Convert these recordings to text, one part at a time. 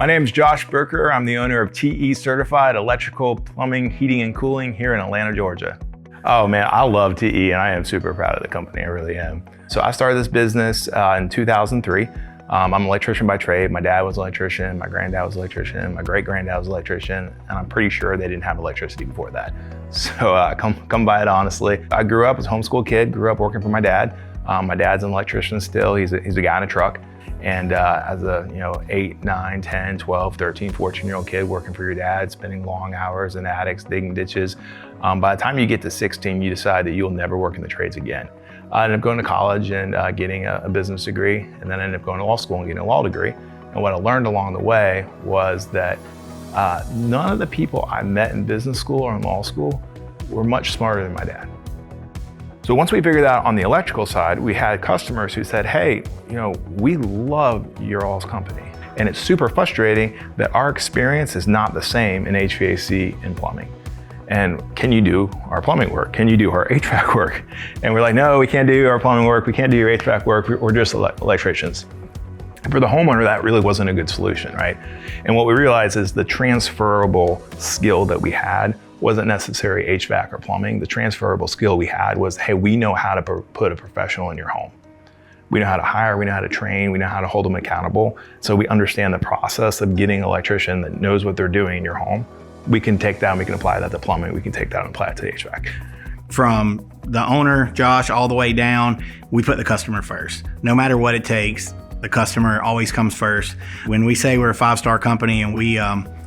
My name is Josh Berker. I'm the owner of TE Certified Electrical, Plumbing, Heating, and Cooling here in Atlanta, Georgia. Oh man, I love TE and I am super proud of the company, I really am. So I started this business in 2003. I'm an electrician by trade. My dad was an electrician, my granddad was an electrician, my great-granddad was an electrician, and I'm pretty sure they didn't have electricity before that. So come by it honestly. I grew up as a homeschool kid, grew up working for my dad. My dad's an electrician still, he's a guy in a truck. And as a 8, 9, 10, 12, 13, 14-year-old kid working for your dad, spending long hours in attics, digging ditches, by the time you get to 16, you decide that you'll never work in the trades again. I ended up going to college and getting a business degree, and then I ended up going to law school and getting a law degree. And what I learned along the way was that none of the people I met in business school or in law school were much smarter than my dad. So once we figured out on the electrical side, we had customers who said, hey, we love your all's company. And it's super frustrating that our experience is not the same in HVAC and plumbing. And can you do our plumbing work? Can you do our HVAC work? And we're like, no, we can't do our plumbing work. We can't do your HVAC work. We're just electricians. And for the homeowner, that really wasn't a good solution, right? And what we realized is the transferable skill that we had wasn't necessarily HVAC or plumbing. The transferable skill we had was, hey, we know how to put a professional in your home. We know how to hire, we know how to train, we know how to hold them accountable. So we understand the process of getting an electrician that knows what they're doing in your home. We can take that and we can apply that to plumbing. We can take that and apply it to HVAC. From the owner, Josh, all the way down, we put the customer first. No matter what it takes, the customer always comes first. When we say we're a 5-star company and we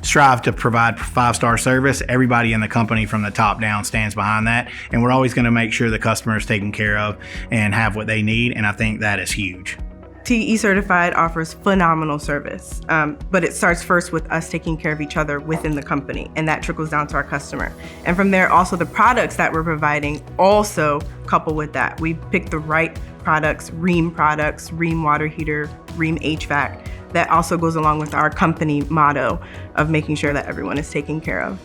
strive to provide 5-star service, everybody in the company from the top down stands behind that. And we're always gonna make sure the customer is taken care of and have what they need. And I think that is huge. TE Certified offers phenomenal service, but it starts first with us taking care of each other within the company, and that trickles down to our customer. And from there, also the products that we're providing also couple with that. We pick the right products, Rheem water heater, Rheem HVAC. That also goes along with our company motto of making sure that everyone is taken care of.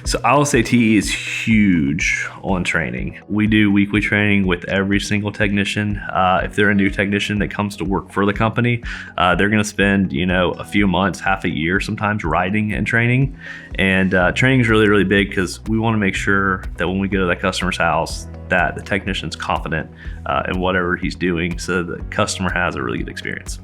So I will say TE is huge on training. We do weekly training with every single technician. If they're a new technician that comes to work for the company, they're gonna spend a few months, half a year sometimes riding and training. And training is really, really big because we wanna make sure that when we go to that customer's house, that the technician's confident in whatever he's doing so the customer has a really good experience.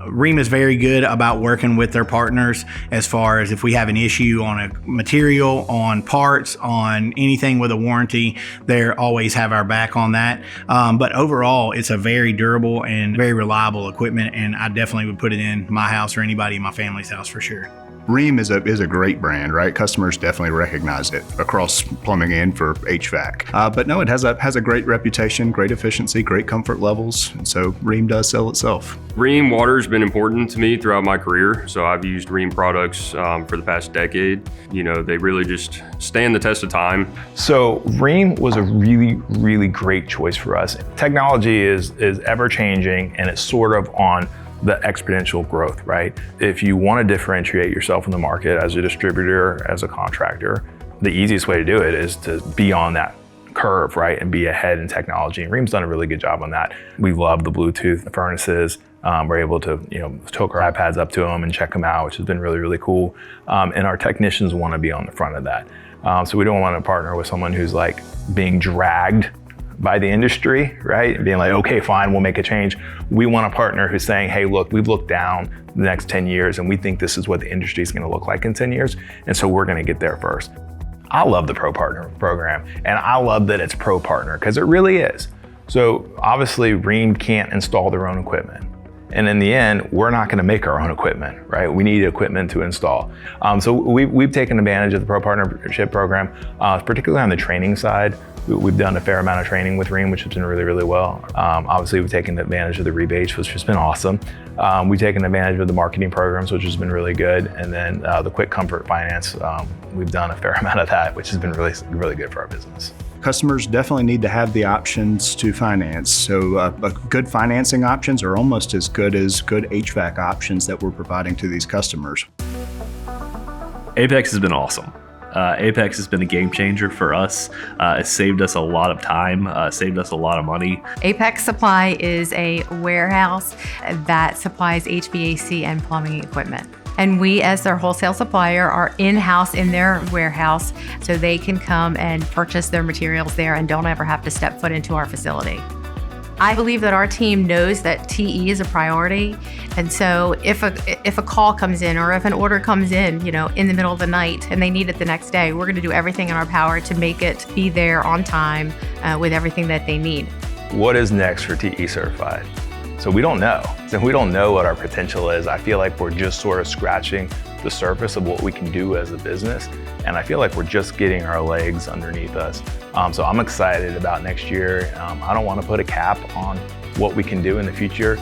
Rheem is very good about working with their partners as far as if we have an issue on a material, on parts, on anything with a warranty, they always have our back on that. But overall, it's a very durable and very reliable equipment, and I definitely would put it in my house or anybody in my family's house for sure. Rheem is a great brand, right? Customers definitely recognize it across plumbing and for HVAC. But no, it has a great reputation, great efficiency, great comfort levels. And so Rheem does sell itself. Rheem water's been important to me throughout my career. So I've used Rheem products for the past decade. They really just stand the test of time. So Rheem was a really, really great choice for us. Technology is ever changing and it's sort of on the exponential growth, right? If you want to differentiate yourself in the market as a distributor, as a contractor, the easiest way to do it is to be on that curve, right? And be ahead in technology. And Rheem's done a really good job on that. We love the Bluetooth furnaces. We're able to, hook our iPads up to them and check them out, which has been really, really cool. And our technicians want to be on the front of that. So we don't want to partner with someone who's like being dragged by the industry, right? And being like, okay, fine, we'll make a change. We want a partner who's saying, hey, look, we've looked down the next 10 years and we think this is what the industry is gonna look like in 10 years. And so we're gonna get there first. I love the Pro Partner program and I love that it's Pro Partner because it really is. So obviously Rheem can't install their own equipment. And in the end, we're not gonna make our own equipment, right? We need equipment to install. So we've taken advantage of the Pro Partnership program, particularly on the training side. We've done a fair amount of training with Rheem, which has been really, really well. Obviously, we've taken advantage of the rebates, which has been awesome. We've taken advantage of the marketing programs, which has been really good. And then the Quick Comfort Finance, we've done a fair amount of that, which has been really, really good for our business. Customers definitely need to have the options to finance. So good financing options are almost as good HVAC options that we're providing to these customers. Apex has been awesome. Apex has been a game changer for us. It saved us a lot of time, saved us a lot of money. Apex Supply is a warehouse that supplies HVAC and plumbing equipment. And we, as their wholesale supplier, are in-house in their warehouse, so they can come and purchase their materials there and don't ever have to step foot into our facility. I believe that our team knows that TE is a priority, and so if a call comes in or if an order comes in, in the middle of the night and they need it the next day, we're going to do everything in our power to make it be there on time with everything that they need. What is next for TE Certified? So we don't know. So we don't know what our potential is. I feel like we're just sort of scratching the surface of what we can do as a business. And I feel like we're just getting our legs underneath us. So I'm excited about next year. I don't want to put a cap on what we can do in the future.